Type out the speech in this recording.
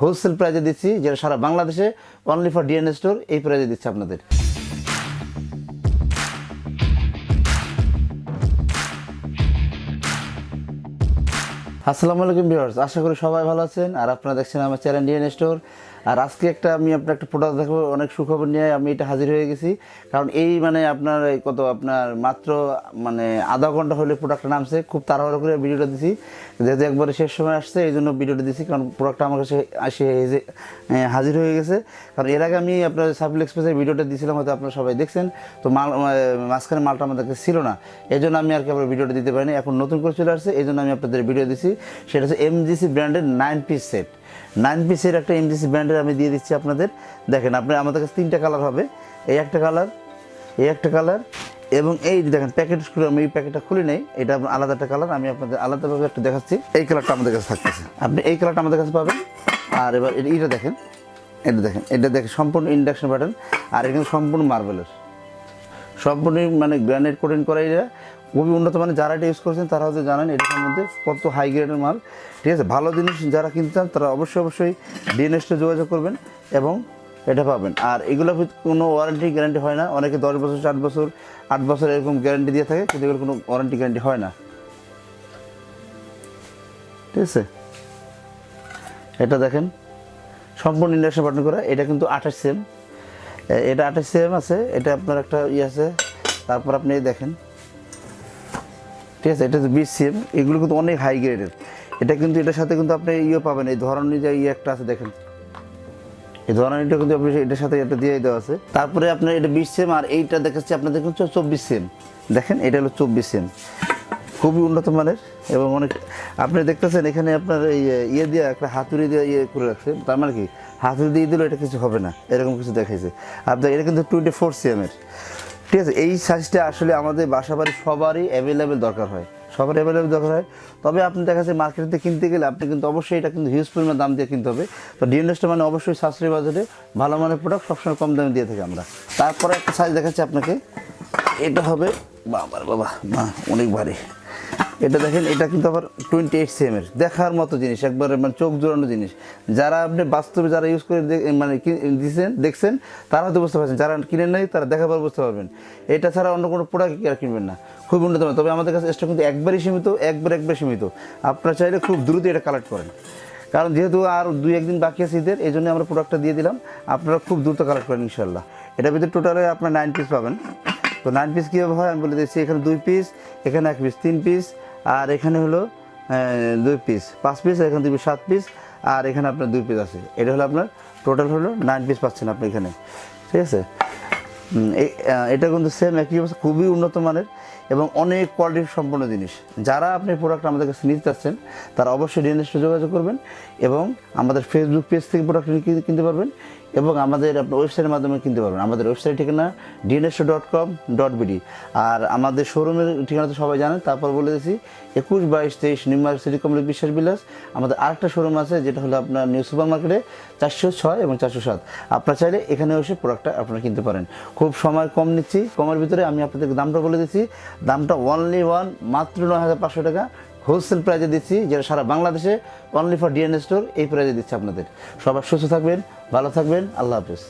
Wholesale প্রাইজে দিচ্ছি, যেটা সারা বাংলাদেশে অনলি ফর ডিএনএ স্টোর এই প্রাইজে দিচ্ছি আপনাদের। আসসালামু আলাইকুম ভিউয়ার্স, আশা করি সবাই ভালো আছেন আর আপনারা দেখছেন আমার চ্যানেল ডিএনএ স্টোর। আর আজকে আমি আপনার একটা প্রোডাক্ট দেখাবো, অনেক সুখবর নিয়ে আমি এটা হাজির হয়ে গেছি। কারণ এই আপনার আপনার মাত্র আধা ঘন্টা হলে প্রোডাক্টটা নামছে, খুব তাড়াহুড়ো করে ভিডিওটা দিছি, যেহেতু একবারে শেষ সময় আসছে এই জন্য ভিডিওটা দিছি। কারণ প্রোডাক্টটা আমার কাছে হাজির হয়ে গেছে। কারণ এর আগে আমি আপনার সার্ভিল এক্সপ্রেসের ভিডিওটা দিয়েছিলাম, হয়তো আপনারা সবাই দেখছেন। তো মাঝখানে মালটা আমাদের কাছে ছিল না, এই জন্য আমি আবার ভিডিওটা দিতে পারিনি। এখন নতুন করে চলে আসছে, এই জন্য আমি আপনাদের ভিডিও দিছি। সেটা হচ্ছে এমজিসি ব্র্যান্ডের 9 পিস সেট। 9 পিসের একটা এমজিসি ব্র্যান্ডের আমি দিয়ে দিচ্ছি আপনাদের। দেখেন আমাদের কাছে 3টা কালার হবে, এই একটা কালার, এই একটা কালার, এবং এই দেখেন প্যাকেট আমি এই প্যাকেটটা খুলে নেই, এটা আপনার আলাদা একটা কালার, আমি আপনাদের আলাদাভাবে একটু দেখাচ্ছি। এই কালারটা আমাদের কাছে থাকতেছে, আপনি এই কালারটা আমাদের কাছে পাবেন। আর এবার এইটা দেখেন, এটা দেখেন সম্পূর্ণ ইন্ডাকশন বাটন, আর এটা সম্পূর্ণ মার্বেলের, সম্পূর্ণ গ্রানাইট কোটিং করা। এটা খুবই উন্নত যারা এটা ইউজ করছেন তারা হয়তো জানেন এটার সম্বন্ধে কত হাই গ্রেডের মাল। ঠিক আছে, ভালো জিনিস যারা কিনতে চান তারা অবশ্যই ডিএনএসটা যোগাযোগ করবেন এবং এটা পাবেন। আর এগুলোর কোনো ওয়ারেন্টি গ্যারান্টি হয় না। অনেকে 10 বছর, 7 বছর, 8 বছর এরকম গ্যারান্টি দিয়ে থাকে, কিন্তু এগুলো কোনো ওয়ারেন্টি গ্যারান্টি হয় না। ঠিক আছে, এটা দেখেন সম্পূর্ণ ইন্ডাকশন বাটন করা। এটা কিন্তু 28 সিএম, এটা 28 সিএম আছে। এটা আপনার একটা আছে, তারপর আপনি দেখেন, ঠিক আছে, এটা 20 সিএম। এগুলো কিন্তু অনেক হাই গ্রেডের। এটা কিন্তু এটার সাথে কিন্তু আপনি পাবেন, এই ধরনের যে একটা আছে দেখেন, এই ধরনেরটা কিন্তু আপনি এটার সাথে এটা দিয়ে দেওয়া আছে। তারপরে আপনার এটা 20 সিএম, আর এইটা দেখাচ্ছি আপনাদের কিন্তু 24 সিএম। দেখেন এটা হলো 24 সিএম, খুবই উন্নত মানের। এবং অনেক আপনি দেখতেছেন এখানে আপনার এই দিয়ে একটা হাতুড়ি দিয়ে করে রাখছে। তার মানে কি, হাতুড়ি দিয়ে দিলেও এটা কিছু হবে না, এরকম কিছু দেখাইছে আপনার। এটা কিন্তু 24 সিএমের। ঠিক আছে, এই সাইজটা আসলে আমাদের বাসা বাড়ি সবারই অ্যাভেলেবেল দরকার হয়, সবার অ্যাভেলেবেল দরকার হয়। তবে আপনি দেখা যাচ্ছে মার্কেটে কিনতে গেলে আপনি কিন্তু অবশ্যই এটা কিন্তু হিউজ পরিমাণ দাম দিয়ে কিনতে হবে। তো ডিএনএসটা অবশ্যই সাশ্রয়ী বাজারে ভালো মানের প্রোডাক্ট সবসময় কম দামে দিয়ে থাকি আমরা। তারপরে একটা সাইজ দেখাচ্ছি আপনাকে, এটা হবে বাবা অনেক ভারী। এটা দেখেন, এটা কিন্তু আবার 28 সিএমের, দেখার মতো জিনিস, একবারে চোখ জোড়ানো জিনিস। যারা আপনি বাস্তবে যারা ইউজ করে দেখছেন তারা হয়তো বুঝতে পারছেন, যারা কিনেন নাই তারা দেখার পর বুঝতে পারবেন। এটা ছাড়া অন্য কোনো প্রোডাক্ট আর কিনবেন না, খুব উন্নত। তবে আমাদের কাছে স্টক কিন্তু একবারই সীমিত, একবার সীমিত। আপনারা চাইলে খুব দ্রুত এটা কালেক্ট করেন, কারণ যেহেতু আর 2-1 দিন বাকি আছে ঈদের, এই জন্য আমরা প্রোডাক্টটা দিয়ে দিলাম। আপনারা খুব দ্রুত কালেক্ট করেন ইনশাল্লাহ। এটার ভিতরে টোটালে আপনার 9 পিস পাবেন। তো 9 পিস কীভাবে হয় আমি বলে দিচ্ছি। এখানে 2 পিস, এখানে 1 পিস, 3 পিস, আর এখানে হলো 2 পিস, 5 পিস, এখানে 2 পিস, 7 পিস, আর এখানে আপনার 2 পিস আছে। এটা হলো আপনার টোটাল হলো 9 পিস পাচ্ছেন আপনি এখানে। ঠিক আছে, এটা কিন্তু সেম একই অবস্থা, খুবই উন্নত মানের এবং অনেক কোয়ালিটি সম্পন্ন জিনিস। যারা আপনি প্রোডাক্ট আমাদের কাছে নিতে চাচ্ছেন তারা অবশ্যই ডিএনএসে যোগাযোগ করবেন এবং আমাদের ফেসবুক পেজ থেকে প্রোডাক্ট কিনতে পারবেন এবং আমাদের আপনার ওয়েবসাইটের মাধ্যমে কিনতে পারবেন। আমাদের ওয়েবসাইট ঠিকানা dnshow.com.bd। আর আমাদের শোরুমের ঠিকানা তো সবাই জানেন, তারপর বলে দিচ্ছি 21, 22, 23 নিউ মার্কেট সিটি কমপ্লেক্স বিশ্বাস বিলাস। আমাদের আরেকটা শোরুম আছে যেটা হলো আপনার নিউ সুপার মার্কেটে 406 এবং 407। আপনারা চাইলে এখানে এসে প্রোডাক্টটা আপনারা কিনতে পারেন। খুব সময় কম নিচ্ছি, কমের ভিতরে আমি আপনাদেরকে দামটা বলে দিচ্ছি। দামটা মাত্র 9,500 টাকা হোলসেল প্রাইজে দিচ্ছি, যেটা সারা বাংলাদেশে অনলি ফর ডিএনএ স্টোর এই প্রাইজে দিচ্ছি আপনাদের। সবাই সুস্থ থাকবেন, ভালো থাকবেন, আল্লাহ হাফেজ।